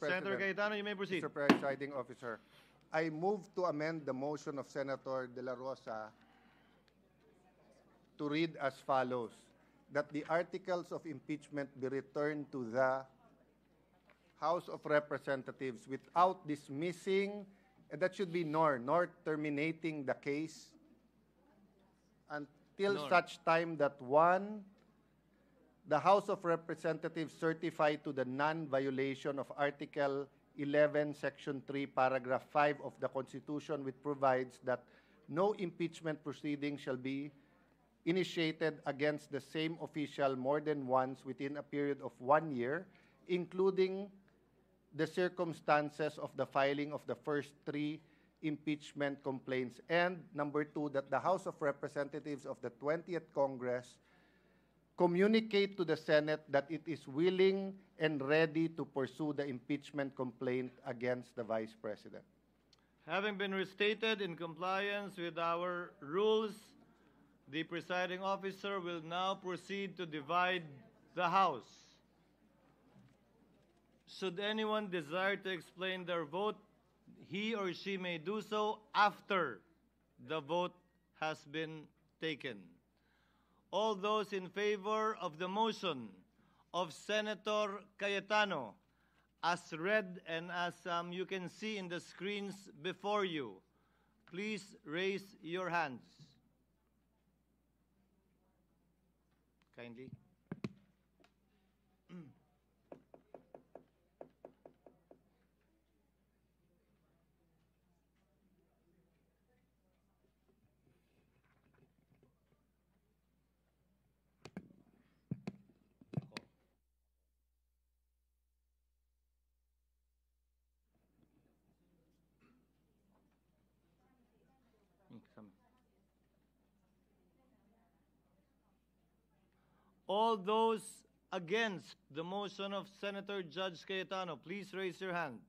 President. Senator Cayetano, you may proceed. Mr. Presiding Officer, I move to amend the motion of Senator De La Rosa to read as follows, that the articles of impeachment be returned to the House of Representatives without dismissing, and that should be nor terminating the case until such time that one, the House of Representatives certify to the non-violation of Article 11, Section 3, Paragraph 5 of the Constitution, which provides that no impeachment proceeding shall be initiated against the same official more than once within a period of 1 year, including the circumstances of the filing of the first 3 impeachment complaints. And number 2, that the House of Representatives of the 20th Congress communicate to the Senate that it is willing and ready to pursue the impeachment complaint against the Vice President. Having been restated in compliance with our rules, the presiding officer will now proceed to divide the House. Should anyone desire to explain their vote, he or she may do so after the vote has been taken. All those in favor of the motion of Senator Cayetano, as read and as you can see in the screens before you, please raise your hands. Kindly. All those against the motion of Senator Judge Cayetano, please raise your hand.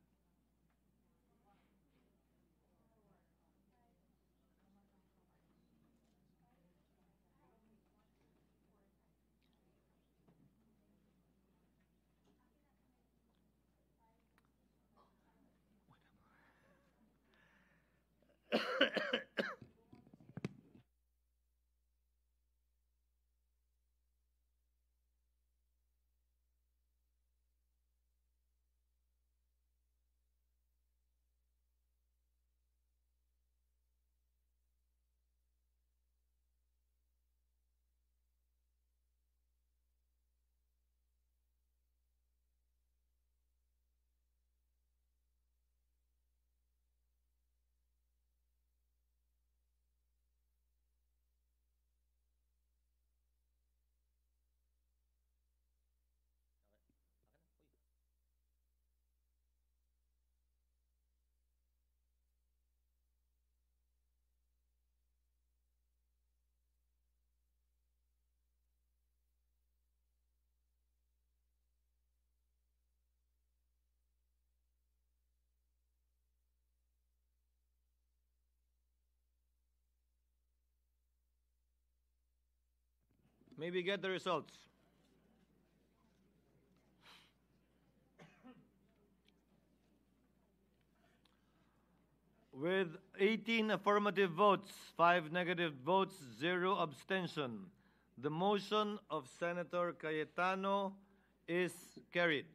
May we get the results? With 18 affirmative votes, 5 negative votes, 0 abstention, the motion of Senator Cayetano is carried.